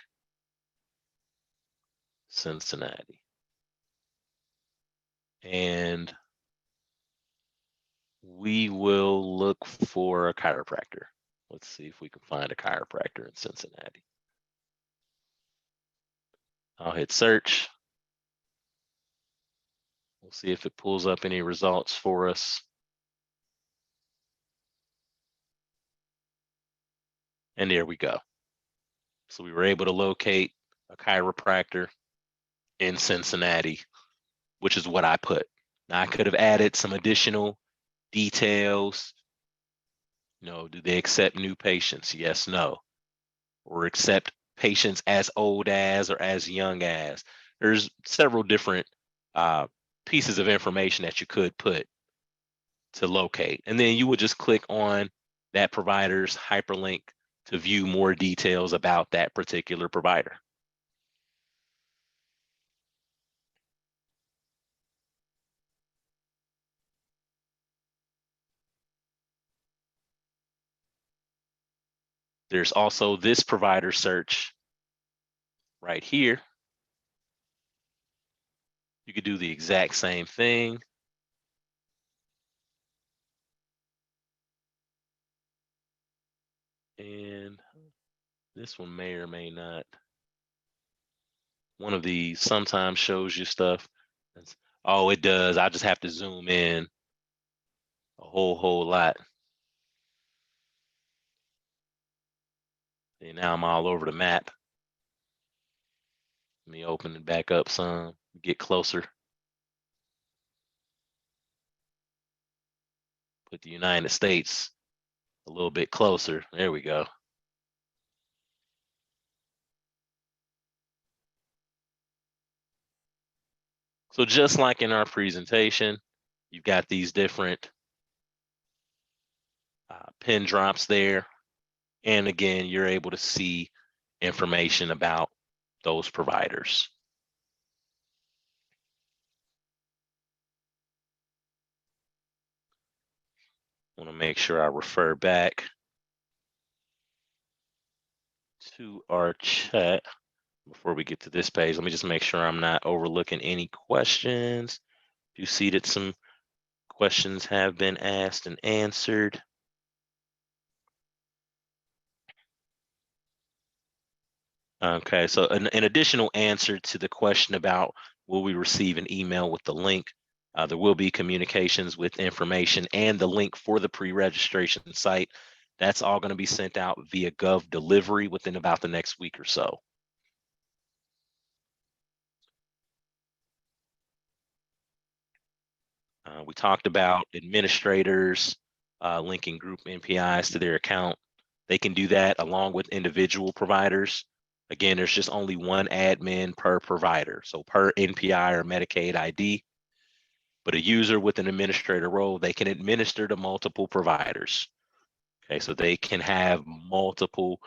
Cincinnati. And we will look for a chiropractor. Let's see if we can find a chiropractor in Cincinnati. I'll hit search. We'll see if it pulls up any results for us. And there we go. So we were able to locate a chiropractor in Cincinnati, which is what I put. Now I could have added some additional details. You know, do they accept new patients? Yes, no. Or accept patients as old as or as young as. There's several different pieces of information that you could put to locate. And then you would just click on that provider's hyperlink to view more details about that particular provider. There's also this provider search right here. You could do the exact same thing. And this one may or may not. One of these sometimes shows you stuff. Oh, it does. I just have to zoom in a whole lot. And now I'm all over the map. Let me open it back up some, get closer. Put the United States a little bit closer. There we go. So just like in our presentation, you've got these different pin drops there. And again, you're able to see information about those providers. I want to make sure I refer back to our chat before we get to this page. Let me just make sure I'm not overlooking any questions. You see that some questions have been asked and answered. Okay, so an additional answer to the question about will we receive an email with the link, there will be communications with information and the link for the pre-registration site. That's all going to be sent out via Gov delivery within about the next week or so. We talked about administrators linking group NPIs to their account. They can do that along with individual providers. Again, there's just only one admin per provider, so per NPI or Medicaid ID. but a user with an administrator role, they can administer to multiple providers. Okay, so they can have multiple,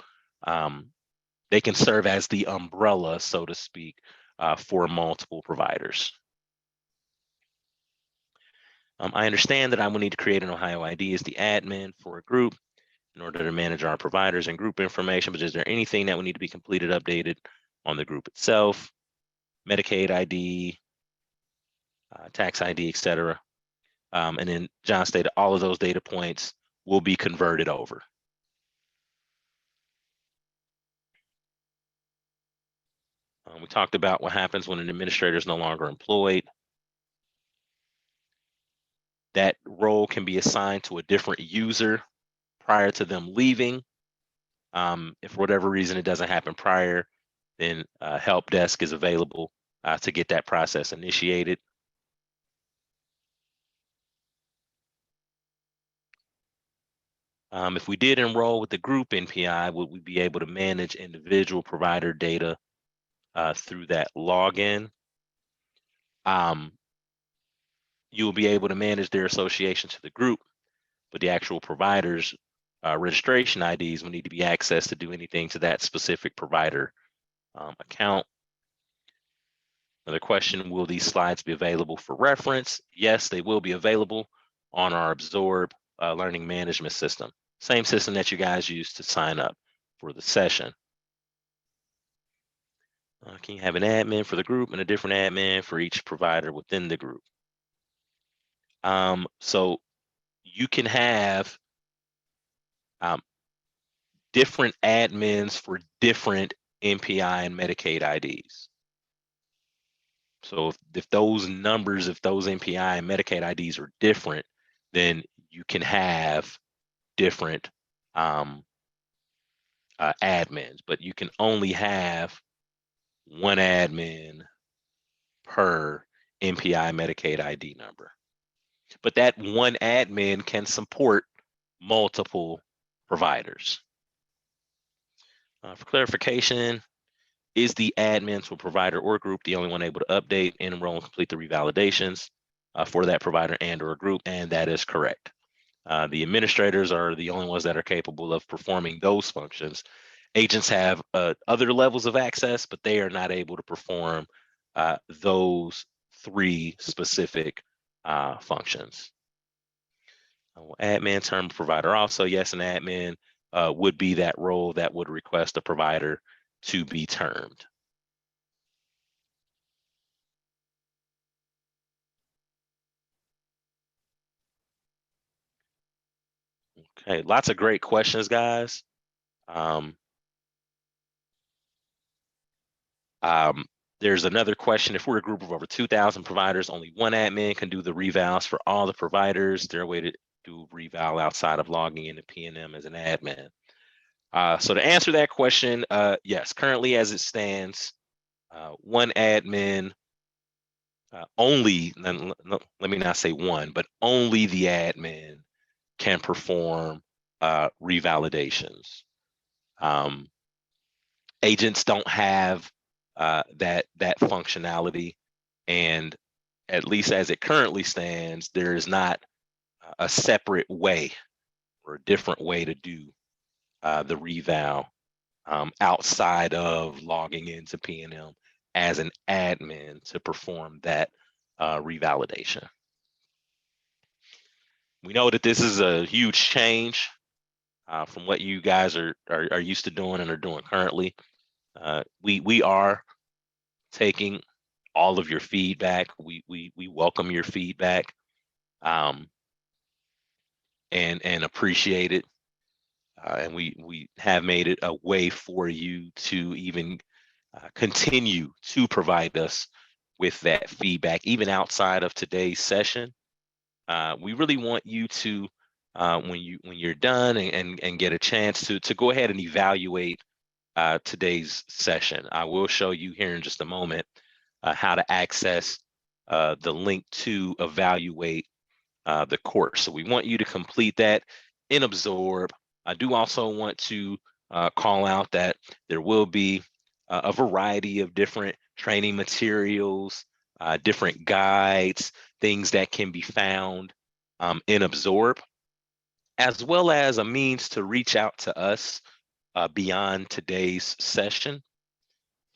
they can serve as the umbrella, so to speak, for multiple providers. I understand that I will need to create an Ohio ID as the admin for a group in order to manage our providers and group information, but is there anything that will need to be completed, updated on the group itself? Medicaid ID, tax ID, etc. And then John stated all of those data points will be converted over. We talked about what happens when an administrator is no longer employed. That role can be assigned to a different user prior to them leaving. If for whatever reason it doesn't happen prior, then help desk is available to get that process initiated. If we did enroll with the group NPI, would we be able to manage individual provider data through that login? You will be able to manage their association to the group, but the actual provider's registration IDs will need to be accessed to do anything to that specific provider account. Another question, will these slides be available for reference? Yes, they will be available on our Absorb learning management system. Same system that you guys use to sign up for the session. Can you have an admin for the group and a different admin for each provider within the group? So you can have different admins for different NPI and Medicaid IDs. So if those numbers, if those NPI and Medicaid IDs are different, then you can have different admins, but you can only have one admin per NPI Medicaid ID number. But that one admin can support multiple providers. For clarification, is the admin to a provider or group the only one able to update, enroll, and complete the revalidations for that provider and or group? And that is correct. The administrators are the only ones that are capable of performing those functions. Agents have other levels of access, but they are not able to perform those three specific functions. Admin term provider also, yes, an admin would be that role that would request a provider to be termed. Okay, lots of great questions, guys. There's another question. If we're a group of over 2,000 providers, only one admin can do the revals for all the providers. There a way to do reval outside of logging into P&M as an admin? So to answer that question, yes, currently as it stands, one admin only, let me not say one, but only the admin can perform revalidations. Agents don't have that functionality, and at least as it currently stands, there is not a separate way or a different way to do the reval outside of logging into P&M as an admin to perform that revalidation. We know that this is a huge change from what you guys are used to doing and are doing currently. We are taking all of your feedback. We welcome your feedback and appreciate it. And we have made it a way for you to even continue to provide us with that feedback, even outside of today's session. We really want you to, when you're done and get a chance to go ahead and evaluate today's session. I will show you here in just a moment how to access the link to evaluate the course. So we want you to complete that in Absorb. I do also want to call out that there will be a variety of different training materials, different guides, things that can be found in Absorb, as well as a means to reach out to us beyond today's session.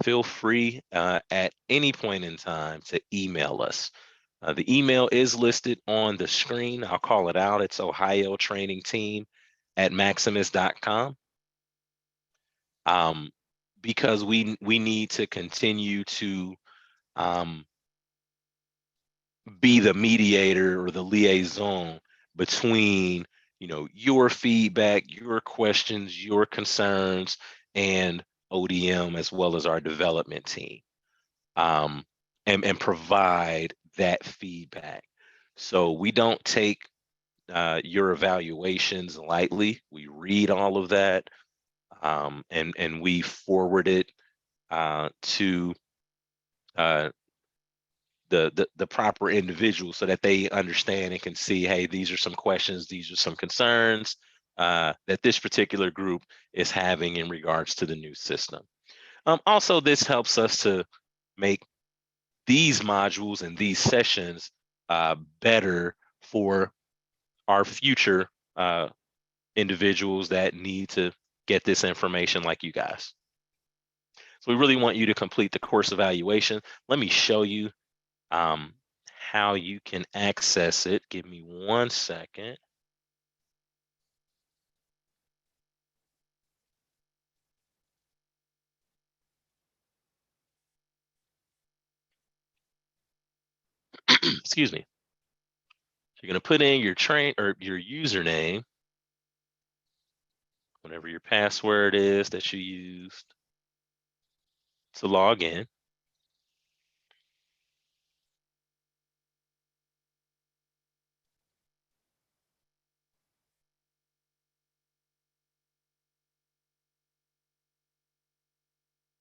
Feel free at any point in time to email us. The email is listed on the screen. I'll call it out. It's ohiotrainingteam@maximus.com. Because we need to continue to be the mediator or the liaison between, you know, your feedback, your questions, your concerns, and ODM, as well as our development team, and provide that feedback. So we don't take your evaluations lightly. We read all of that, and we forward it to the proper individuals so that they understand and can see, hey, these are some questions, these are some concerns that this particular group is having in regards to the new system. Also, this helps us to make these modules and these sessions better for our future individuals that need to get this information like you guys. So we really want you to complete the course evaluation. Let me show you how you can access it. Give me 1 second. Excuse me. So you're going to put in your your username, whatever your password is that you used to log in.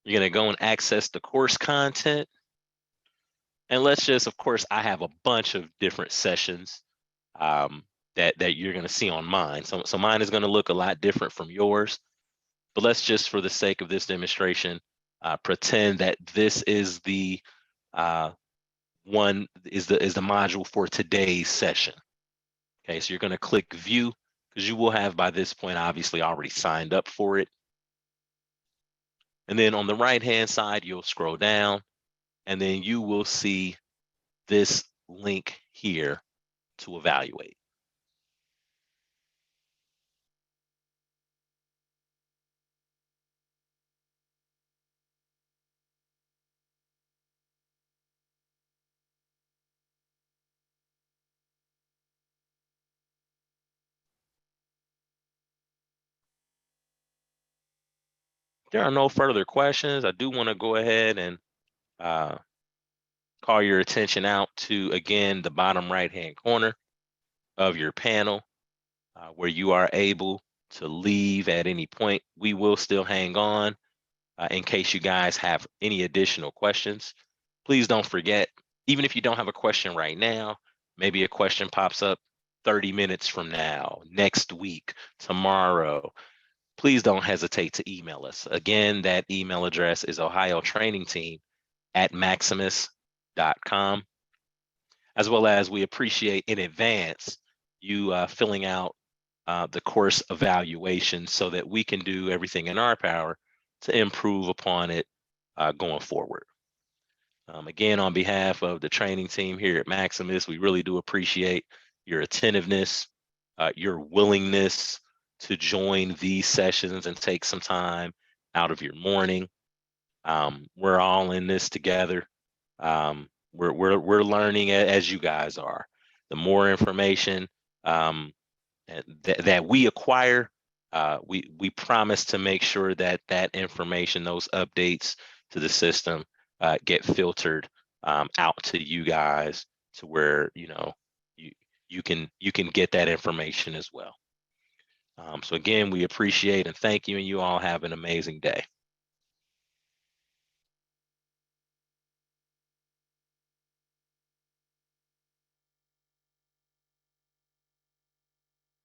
You're going to go and access the course content. And let's just, of course, I have a bunch of different sessions that you're going to see on mine. So mine is going to look a lot different from yours. But let's just, for the sake of this demonstration, pretend that this is the the module for today's session. Okay, so you're going to click View, because you will have by this point obviously already signed up for it. And then on the right-hand side, you'll scroll down, and then you will see this link here to evaluate. There are no further questions. I do want to go ahead and call your attention out to, again, the bottom right-hand corner of your panel, where you are able to leave at any point. We will still hang on in case you guys have any additional questions. Please don't forget, even if you don't have a question right now, maybe a question pops up 30 minutes from now, next week, tomorrow, please don't hesitate to email us. Again, that email address is ohiotrainingteam@maximus.com. As well as we appreciate in advance you filling out the course evaluation so that we can do everything in our power to improve upon it going forward. Again, on behalf of the training team here at Maximus, we really do appreciate your attentiveness, your willingness to join these sessions and take some time out of your morning. We're all in this together. We're learning as you guys are. The more information that we acquire, we promise to make sure that that information, those updates to the system, get filtered out to you guys, to where you can get that information as well. So again, we appreciate and thank you, and you all have an amazing day.